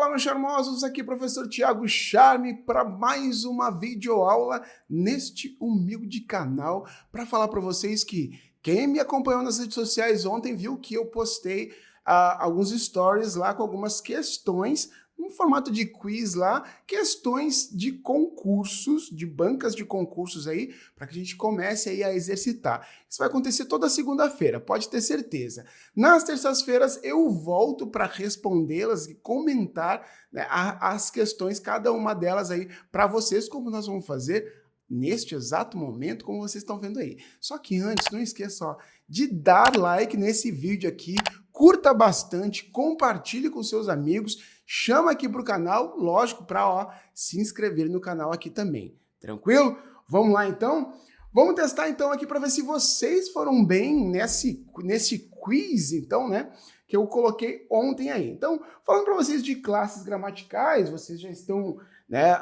Fala, meus charmosos, aqui professor Thiago Charme para mais uma videoaula neste humilde canal para falar para vocês que quem me acompanhou nas redes sociais ontem viu que eu postei alguns stories lá com algumas questões no formato de quiz lá, questões de concursos, de bancas de concursos aí, para que a gente comece aí a exercitar. Isso vai acontecer toda segunda-feira, pode ter certeza. Nas terças-feiras eu volto para respondê-las e comentar, né, as questões, cada uma delas aí para vocês, como nós vamos fazer neste exato momento, como vocês estão vendo aí. Só que antes, não esqueça ó, de dar like nesse vídeo aqui, curta bastante, compartilhe com seus amigos, chama aqui para o canal, lógico, para se inscrever no canal aqui também. Tranquilo? Vamos lá então? Vamos testar então aqui para ver se vocês foram bem nesse quiz, então, né? Que eu coloquei ontem aí. Então, falando para vocês de classes gramaticais, vocês já estão né,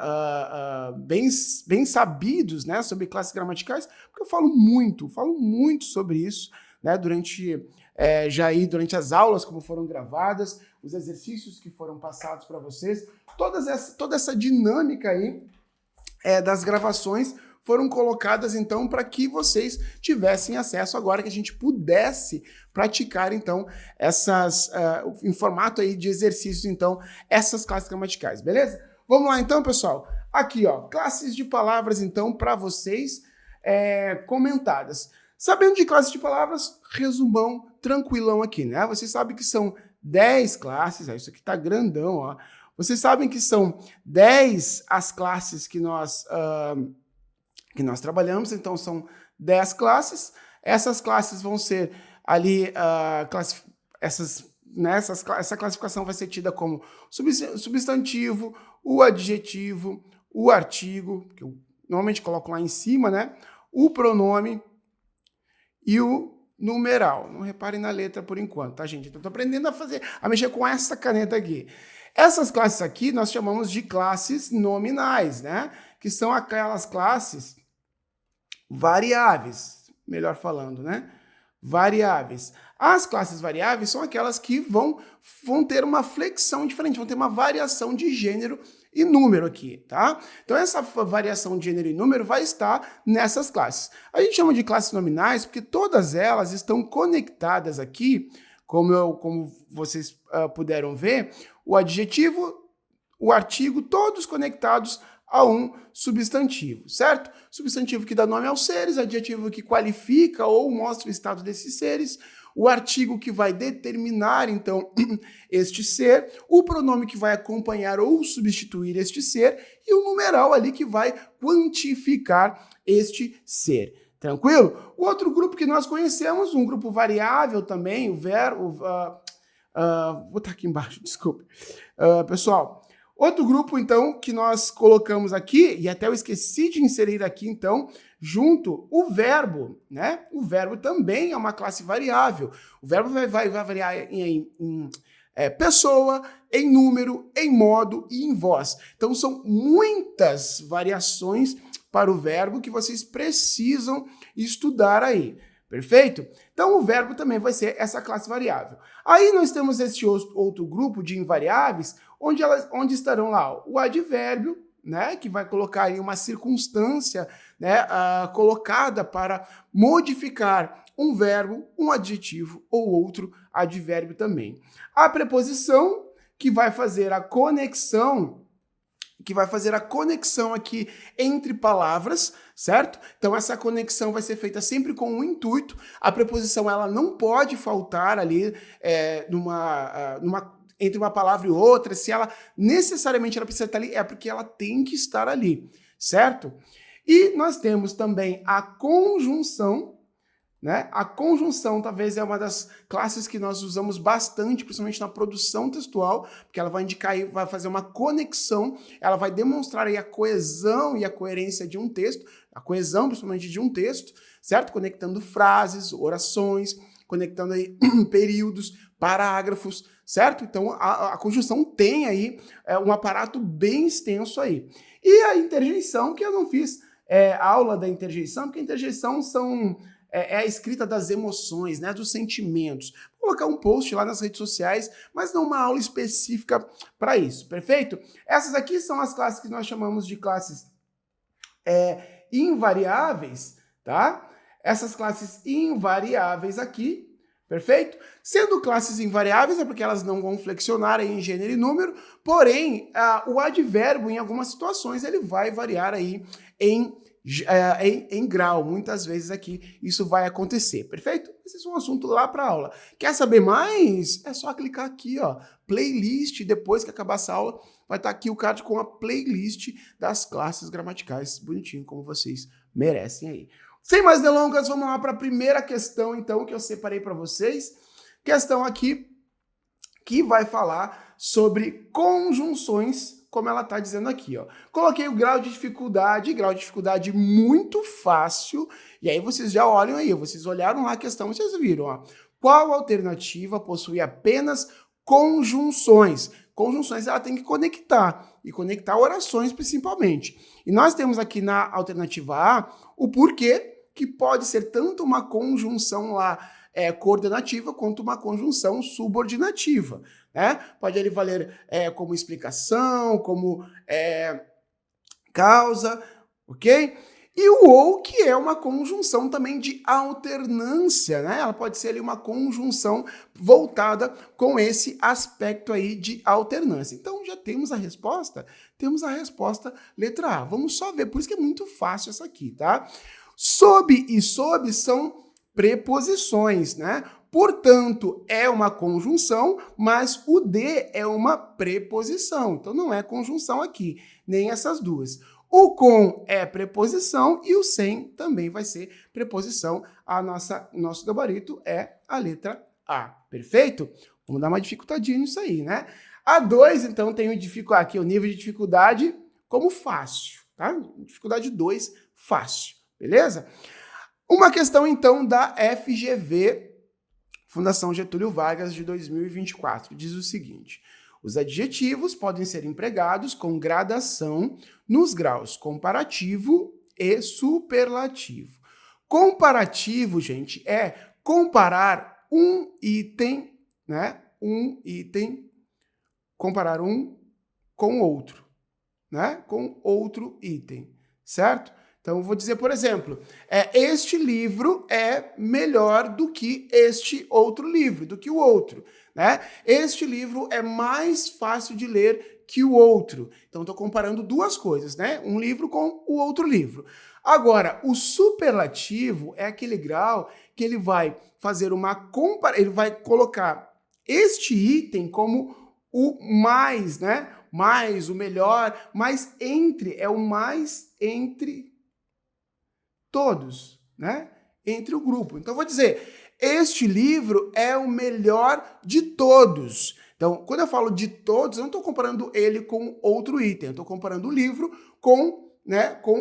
bem sabidos né, sobre classes gramaticais, porque eu falo muito sobre isso né, durante as aulas como foram gravadas, os exercícios que foram passados para vocês, toda essa dinâmica aí das gravações foram colocadas, então, para que vocês tivessem acesso agora, que a gente pudesse praticar, então, em formato aí de exercícios, então, essas classes gramaticais, beleza? Vamos lá, então, pessoal. Aqui, ó, classes de palavras, então, para vocês comentadas. Sabendo de classes de palavras, resumão tranquilão aqui, né? Vocês sabem que são 10 classes, isso aqui tá grandão, ó. Vocês sabem que são 10 as classes que nós trabalhamos, então são 10 classes. Essas classes vão ser ali, essa classificação vai ser tida como substantivo, o adjetivo, o artigo, que eu normalmente coloco lá em cima, né? O pronome e o numeral. Não reparem na letra por enquanto, tá, gente? Então, estou aprendendo a mexer com essa caneta aqui. Essas classes aqui nós chamamos de classes nominais, né? Que são aquelas classes variáveis, melhor falando, né? Variáveis. As classes variáveis são aquelas que vão ter uma flexão diferente, vão ter uma variação de gênero e número aqui, tá? Então essa variação de gênero e número vai estar nessas classes. A gente chama de classes nominais porque todas elas estão conectadas aqui, como vocês puderam ver, o adjetivo, o artigo, todos conectados a um substantivo, certo? Substantivo que dá nome aos seres, adjetivo que qualifica ou mostra o estado desses seres, o artigo que vai determinar, então, este ser, o pronome que vai acompanhar ou substituir este ser e o numeral ali que vai quantificar este ser. Tranquilo? O outro grupo que nós conhecemos, um grupo variável também, o verbo... vou botar aqui embaixo, desculpe. Pessoal... Outro grupo, então, que nós colocamos aqui, e até eu esqueci de inserir aqui, então, junto, o verbo, né? O verbo também é uma classe variável. O verbo vai variar em pessoa, em número, em modo e em voz. Então, são muitas variações para o verbo que vocês precisam estudar aí. Perfeito? Então, o verbo também vai ser essa classe variável. Aí nós temos este outro grupo de invariáveis, onde estarão lá o advérbio, né, que vai colocar aí uma circunstância né, colocada para modificar um verbo, um adjetivo ou outro advérbio também. A preposição, que vai fazer a conexão aqui entre palavras, certo? Então essa conexão vai ser feita sempre com um intuito. A preposição ela não pode faltar ali entre uma palavra e outra. Se ela necessariamente ela precisa estar ali, é porque ela tem que estar ali, certo? E nós temos também a conjunção, né? A conjunção talvez é uma das classes que nós usamos bastante, principalmente na produção textual, porque ela vai indicar e vai fazer uma conexão, ela vai demonstrar aí a coesão e a coerência de um texto, a coesão principalmente de um texto, certo? Conectando frases, orações, conectando aí períodos, parágrafos, certo? Então a conjunção tem aí um aparato bem extenso aí. E a interjeição, que eu não fiz aula da interjeição, porque a interjeição são é a escrita das emoções, né, dos sentimentos. Vou colocar um post lá nas redes sociais, mas não uma aula específica para isso, perfeito? Essas aqui são as classes que nós chamamos de classes invariáveis, tá? Essas classes invariáveis aqui, perfeito? Sendo classes invariáveis é porque elas não vão flexionar aí em gênero e número, porém, o advérbio, em algumas situações, ele vai variar aí em grau. Muitas vezes aqui isso vai acontecer, perfeito? Esse é um assunto lá para aula. Quer saber mais? É só clicar aqui, ó, playlist, depois que acabar essa aula, vai estar aqui o card com a playlist das classes gramaticais, bonitinho, como vocês merecem aí. Sem mais delongas, vamos lá para a primeira questão, então, que eu separei para vocês. Questão aqui que vai falar sobre conjunções, como ela está dizendo aqui, ó. Coloquei o grau de dificuldade muito fácil, e aí vocês já olham aí, vocês olharam lá a questão, vocês viram, ó. Qual alternativa possui apenas conjunções? Conjunções ela tem que conectar, e conectar orações principalmente. E nós temos aqui na alternativa A o porquê, que pode ser tanto uma conjunção lá coordenativa quanto uma conjunção subordinativa, né? Pode ele valer como explicação, como causa, ok? E o ou, que é uma conjunção também de alternância, né? Ela pode ser ali uma conjunção voltada com esse aspecto aí de alternância. Então, já temos a resposta? Temos a resposta letra A. Vamos só ver, por isso que é muito fácil essa aqui, tá? Sob e sob são preposições, né? Portanto, é uma conjunção, mas o de é uma preposição. Então, não é conjunção aqui, nem essas duas. O com é preposição e o sem também vai ser preposição. Nosso gabarito é a letra A. Perfeito? Vamos dar uma dificultadinha nisso aí, né? A 2, então, tem aqui o nível de dificuldade como fácil, tá? Dificuldade 2, fácil. Beleza? Uma questão, então, da FGV, Fundação Getúlio Vargas, de 2024, diz o seguinte: os adjetivos podem ser empregados com gradação nos graus comparativo e superlativo. Comparativo, gente, é comparar um item, né? Comparar um com outro, né? Com outro item, certo? Então, eu vou dizer, por exemplo, este livro é melhor do que este outro livro, do que o outro, né? Este livro é mais fácil de ler que o outro. Então, estou comparando duas coisas, né? Um livro com o outro livro. Agora, o superlativo é aquele grau que ele vai fazer ele vai colocar este item como o mais, né? Mais, o melhor, mais entre, é o mais entre todos, né? Entre o grupo. Então, eu vou dizer, este livro é o melhor de todos. Então, quando eu falo de todos, eu não estou comparando ele com outro item, eu estou comparando o livro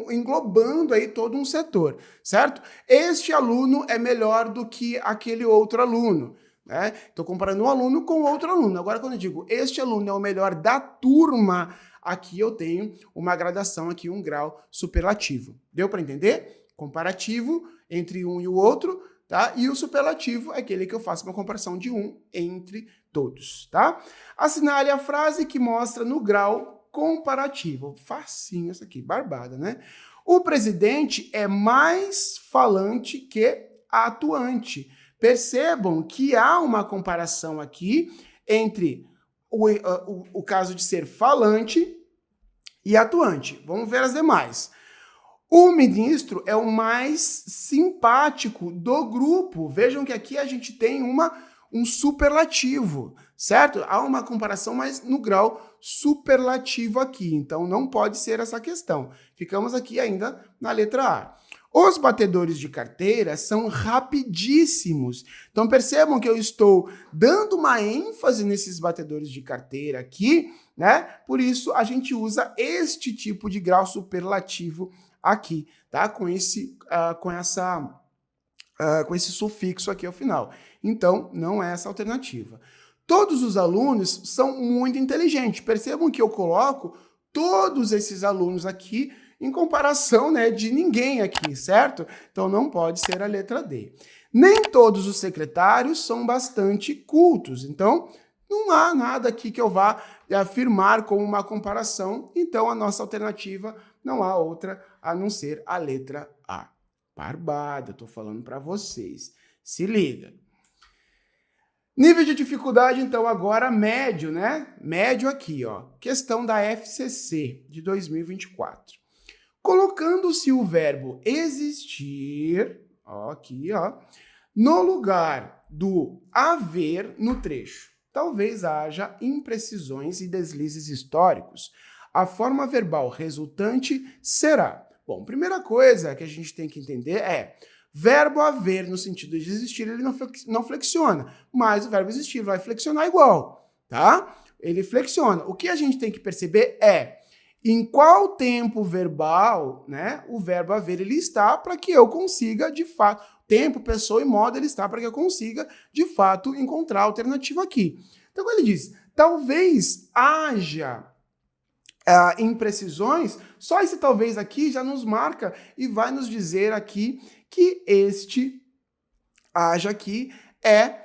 englobando aí todo um setor, certo? Este aluno é melhor do que aquele outro aluno, né? Estou comparando um aluno com outro aluno. Agora, quando eu digo este aluno é o melhor da turma, aqui eu tenho uma gradação, aqui um grau superlativo. Deu para entender? Comparativo entre um e o outro, tá? E o superlativo é aquele que eu faço uma comparação de um entre todos, tá? Assinale a frase que mostra no grau comparativo. Facinho essa aqui, barbada, né? O presidente é mais falante que atuante. Percebam que há uma comparação aqui entre o caso de ser falante e atuante. Vamos ver as demais. O ministro é o mais simpático do grupo. Vejam que aqui a gente tem um superlativo, certo? Há uma comparação, mas no grau superlativo aqui. Então, não pode ser essa questão. Ficamos aqui ainda na letra A. Os batedores de carteira são rapidíssimos. Então, percebam que eu estou dando uma ênfase nesses batedores de carteira aqui, né? Por isso, a gente usa este tipo de grau superlativo aqui, tá? Com esse sufixo aqui ao final. Então, não é essa a alternativa. Todos os alunos são muito inteligentes. Percebam que eu coloco todos esses alunos aqui em comparação, né, de ninguém aqui, certo? Então não pode ser a letra D. Nem todos os secretários são bastante cultos, então não há nada aqui que eu vá afirmar como uma comparação, então a nossa alternativa não há outra a não ser a letra A. Barbada, eu tô falando para vocês. Se liga. Nível de dificuldade, então, agora médio, né? Médio aqui, ó. Questão da FCC de 2024. Colocando-se o verbo existir, ó, aqui, ó, no lugar do haver no trecho. Talvez haja imprecisões e deslizes históricos. A forma verbal resultante será... Bom, primeira coisa que a gente tem que entender é... Verbo haver, no sentido de existir, ele não flexiona, mas o verbo existir vai flexionar igual, tá? Ele flexiona. O que a gente tem que perceber é em qual tempo verbal, né, o verbo haver ele está para que eu consiga, de fato, tempo, pessoa e modo ele está para que eu consiga, de fato, encontrar a alternativa aqui. Então, quando ele diz, talvez haja imprecisões, só esse talvez aqui já nos marca e vai nos dizer aqui que este haja aqui é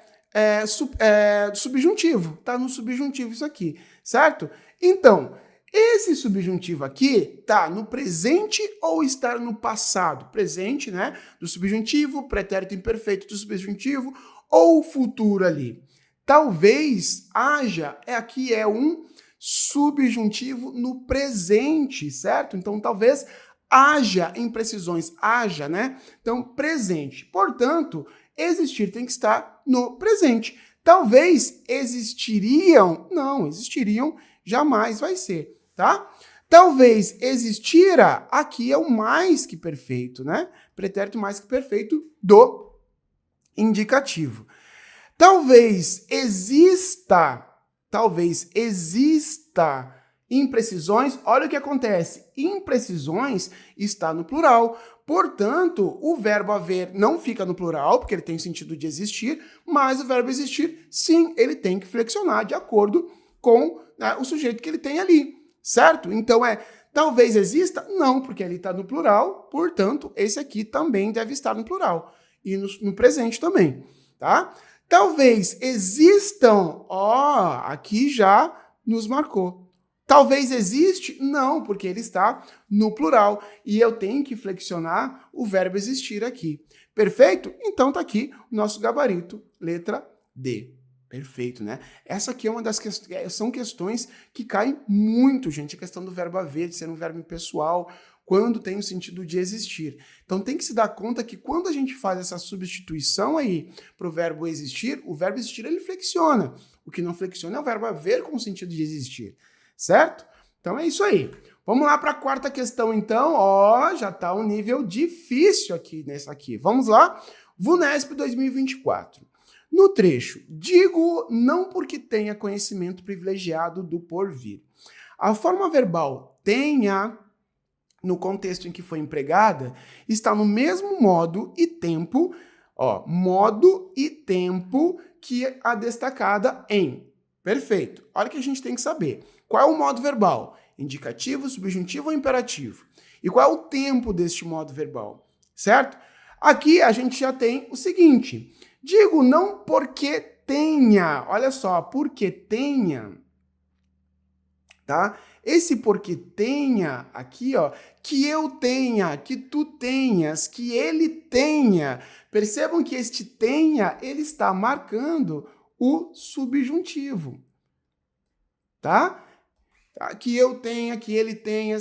subjuntivo, tá no subjuntivo isso aqui, certo? Então, esse subjuntivo aqui tá no presente ou está no passado? Presente, né, do subjuntivo, pretérito imperfeito do subjuntivo ou futuro ali. Talvez haja, aqui é um subjuntivo no presente, certo? Então, talvez haja imprecisões, haja, né? Então, presente. Portanto, existir tem que estar no presente. Talvez existiriam, não, existiriam jamais vai ser, tá? Talvez existira, aqui é o mais que perfeito, né? Pretérito mais que perfeito do indicativo. Talvez exista imprecisões, olha o que acontece. Imprecisões está no plural. Portanto, o verbo haver não fica no plural, porque ele tem sentido de existir, mas o verbo existir, sim, ele tem que flexionar de acordo com, né, o sujeito que ele tem ali, certo? Então talvez exista? Não, porque ele está no plural, portanto, esse aqui também deve estar no plural. E no presente também, tá? Talvez existam, aqui já nos marcou. Talvez existe? Não, porque ele está no plural. E eu tenho que flexionar o verbo existir aqui. Perfeito? Então tá aqui o nosso gabarito, letra D. Perfeito, né? Essa aqui é uma das questões, são questões que caem muito, gente. A questão do verbo haver, de ser um verbo impessoal, quando tem o sentido de existir. Então tem que se dar conta que quando a gente faz essa substituição aí para o verbo existir ele flexiona. O que não flexiona é o verbo haver com o sentido de existir, certo? Então é isso aí. Vamos lá para a quarta questão então. Já está um nível difícil aqui nessa aqui. Vamos lá. VUNESP 2024. No trecho, digo não porque tenha conhecimento privilegiado do porvir. A forma verbal tenha, no contexto em que foi empregada, está no mesmo modo e tempo, que a destacada em. Perfeito. Olha o que a gente tem que saber. Qual é o modo verbal? Indicativo, subjuntivo ou imperativo? E qual é o tempo deste modo verbal? Certo? Aqui a gente já tem o seguinte. Digo não porque tenha. Olha só, porque tenha. Tá? Esse porque tenha aqui, que eu tenha, que tu tenhas, que ele tenha. Percebam que este tenha, ele está marcando o subjuntivo. Tá? Que eu tenha, que ele tenha,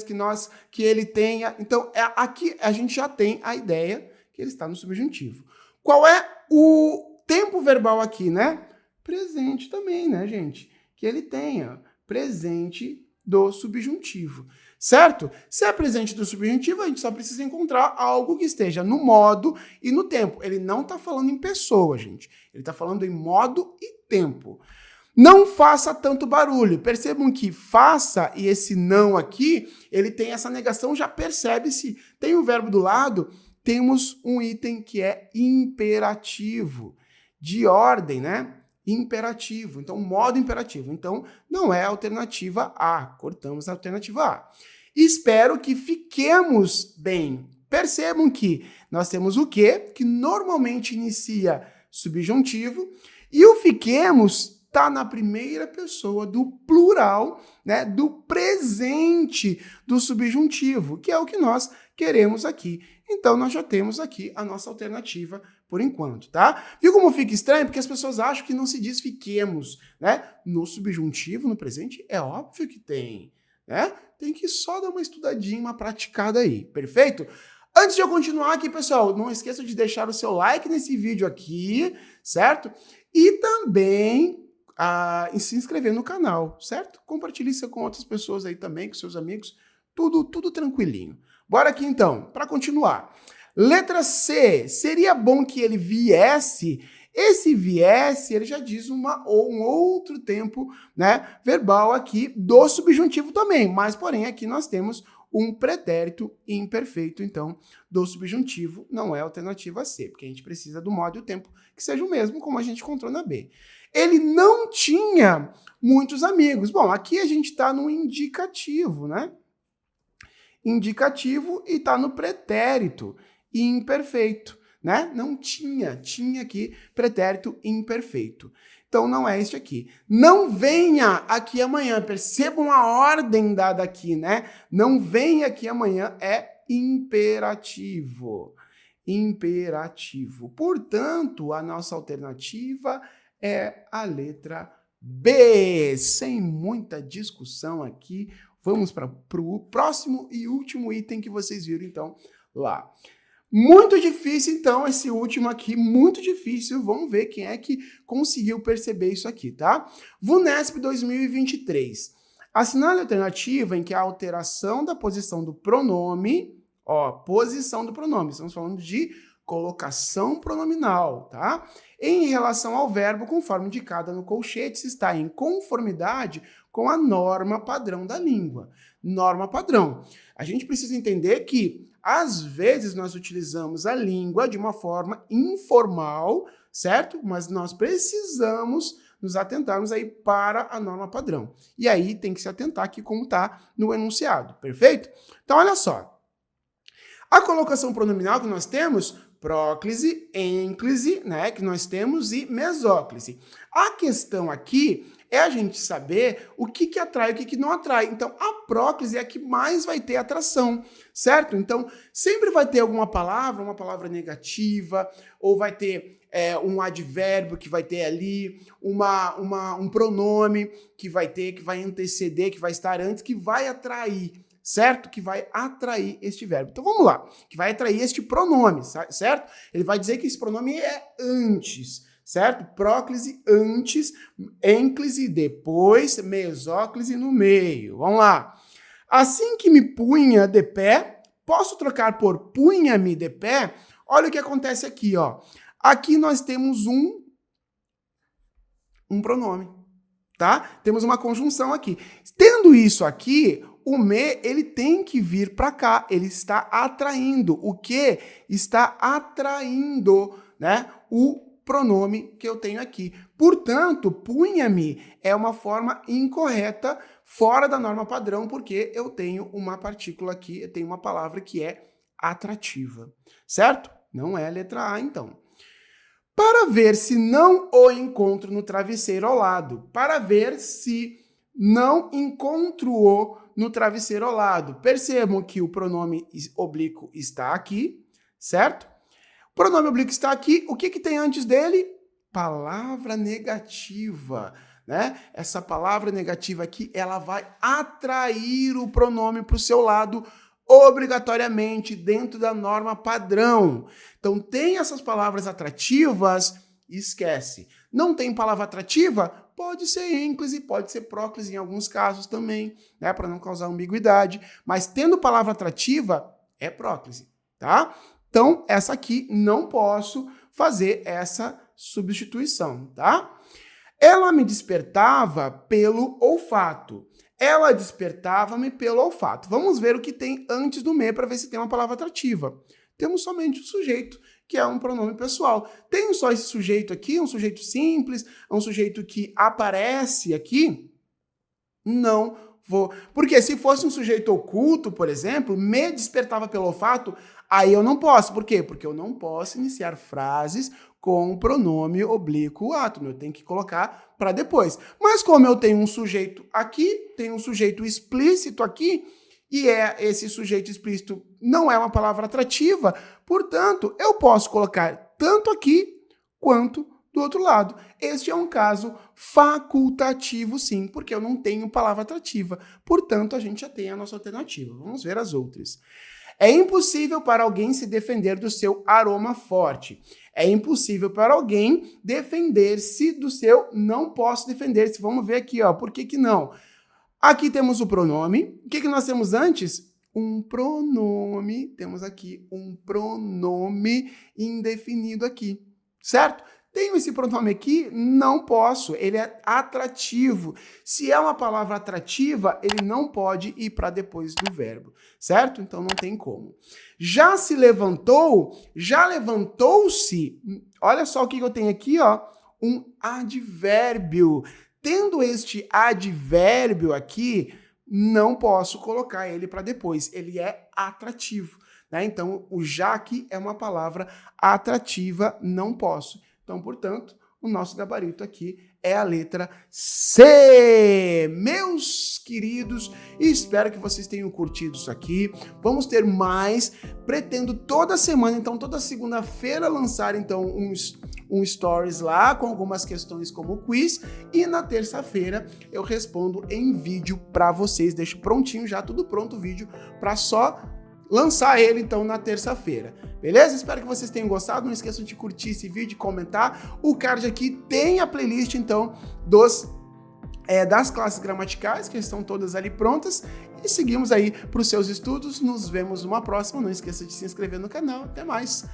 que ele tenha. Então, aqui a gente já tem a ideia que ele está no subjuntivo. Qual é o tempo verbal aqui, né? Presente também, né, gente? Que ele tenha. Presente do subjuntivo, certo? Se é presente do subjuntivo, a gente só precisa encontrar algo que esteja no modo e no tempo. Ele não está falando em pessoa, gente. Ele está falando em modo e tempo. Não faça tanto barulho. Percebam que faça e esse não aqui, ele tem essa negação, já percebe-se. Tem um verbo do lado, temos um item que é imperativo, de ordem, né? Imperativo. Então, modo imperativo. Então, não é a alternativa A. Cortamos a alternativa A. Espero que fiquemos bem. Percebam que nós temos o que normalmente inicia subjuntivo, e o fiquemos está na primeira pessoa do plural, né, do presente do subjuntivo, que é o que nós queremos aqui. Então, nós já temos aqui a nossa alternativa por enquanto, tá? Viu como fica estranho? Porque as pessoas acham que não se diz fiquemos, né? No subjuntivo, no presente, é óbvio que tem, né? Tem que só dar uma estudadinha, uma praticada aí, perfeito? Antes de eu continuar aqui, pessoal, não esqueça de deixar o seu like nesse vídeo aqui, certo? E também se inscrever no canal, certo? Compartilhe isso com outras pessoas aí também, com seus amigos, tudo tranquilinho. Bora aqui então, para continuar. Letra C, seria bom que ele viesse. Esse viesse, ele já diz um outro tempo, né, verbal aqui do subjuntivo também, mas porém aqui nós temos um pretérito imperfeito, então, do subjuntivo não é alternativa C, porque a gente precisa do modo e o tempo que seja o mesmo, como a gente encontrou na B. Ele não tinha muitos amigos. Bom, aqui a gente está no indicativo, né? Indicativo e está no pretérito imperfeito, né? Não tinha aqui pretérito imperfeito. Então, não é este aqui. Não venha aqui amanhã. Percebam a ordem dada aqui, né? Não venha aqui amanhã é imperativo. Imperativo. Portanto, a nossa alternativa é a letra B. Sem muita discussão aqui, vamos para o próximo e último item que vocês viram, então, lá. Muito difícil, então, esse último aqui, muito difícil. Vamos ver quem é que conseguiu perceber isso aqui, tá? VUNESP 2023. Assinale a alternativa em que a alteração da posição do pronome, ó, posição do pronome, estamos falando de colocação pronominal, tá? Em relação ao verbo, conforme indicada no colchete, está em conformidade com a norma padrão da língua. Norma padrão. A gente precisa entender que, às vezes, nós utilizamos a língua de uma forma informal, certo? Mas nós precisamos nos atentarmos aí para a norma padrão. E aí tem que se atentar aqui como está no enunciado, perfeito? Então, olha só. A colocação pronominal que nós temos, próclise, ênclise, né, que nós temos, e mesóclise. A questão aqui é a gente saber o que atrai e o que não atrai. Então, a próclise é a que mais vai ter atração, certo? Então, sempre vai ter alguma palavra, uma palavra negativa, ou vai ter um advérbio que vai ter ali, um pronome que vai anteceder, que vai estar antes, que vai atrair, certo? Que vai atrair este verbo. Então, vamos lá. Que vai atrair este pronome, certo? Ele vai dizer que esse pronome é antes, certo? Próclise antes, ênclise depois, mesóclise no meio. Vamos lá. Assim que me punha de pé, posso trocar por punha-me de pé? Olha o que acontece aqui, ó. Aqui nós temos um pronome, tá? Temos uma conjunção aqui. Tendo isso aqui, o me, ele tem que vir para cá, ele está atraindo. O que está atraindo, né, o pronome que eu tenho aqui. Portanto, punha-me é uma forma incorreta, fora da norma padrão, porque eu tenho uma partícula aqui, eu tenho uma palavra que é atrativa, certo? Não é a letra A, então. Para ver se não o encontro no travesseiro ao lado. Para ver se não encontro-o no travesseiro ao lado. Percebam que o pronome oblíquo está aqui, certo? O pronome oblíquo está aqui. O que tem antes dele? Palavra negativa, né? Essa palavra negativa aqui, ela vai atrair o pronome para o seu lado obrigatoriamente dentro da norma padrão. Então, tem essas palavras atrativas, esquece. Não tem palavra atrativa? Pode ser ênclise, pode ser próclise em alguns casos também, né, para não causar ambiguidade. Mas tendo palavra atrativa, é próclise, tá? Então, essa aqui não posso fazer essa substituição, tá? Ela me despertava pelo olfato. Ela despertava-me pelo olfato. Vamos ver o que tem antes do me para ver se tem uma palavra atrativa. Temos somente o sujeito, que é um pronome pessoal. Tem só esse sujeito aqui, um sujeito simples, um sujeito que aparece aqui? Não. vou. Porque se fosse um sujeito oculto, por exemplo, me despertava pelo olfato, aí eu não posso. Por quê? Porque eu não posso iniciar frases com o pronome oblíquo átono. Eu tenho que colocar para depois. Mas como eu tenho um sujeito aqui, tenho um sujeito explícito aqui, e esse sujeito explícito não é uma palavra atrativa, portanto, eu posso colocar tanto aqui quanto do outro lado. Este é um caso facultativo, sim, porque eu não tenho palavra atrativa. Portanto, a gente já tem a nossa alternativa. Vamos ver as outras. É impossível para alguém se defender do seu aroma forte. É impossível para alguém defender-se do seu não posso defender-se. Vamos ver aqui, ó, por que que não? Aqui temos o pronome. O que que nós temos antes? Um pronome. Temos aqui um pronome indefinido aqui, certo? Tenho esse pronome aqui? Não posso. Ele é atrativo. Se é uma palavra atrativa, ele não pode ir para depois do verbo, certo? Então não tem como. Já se levantou, já levantou-se. Olha só o que eu tenho aqui, ó, um advérbio. Tendo este advérbio aqui, não posso colocar ele para depois. Ele é atrativo, né? Então, o já aqui é uma palavra atrativa, não posso. Então, portanto, o nosso gabarito aqui é a letra C. Meus queridos, espero que vocês tenham curtido isso aqui. Vamos ter mais. Pretendo toda semana, então toda segunda-feira lançar então um stories lá com algumas questões como quiz, e na terça-feira eu respondo em vídeo para vocês. Deixo prontinho já, tudo pronto o vídeo para só lançar ele então na terça-feira. Beleza? Espero que vocês tenham gostado. Não esqueçam de curtir esse vídeo e comentar. O card aqui tem a playlist então das classes gramaticais, que estão todas ali prontas. E seguimos aí para os seus estudos. Nos vemos numa próxima. Não esqueça de se inscrever no canal. Até mais!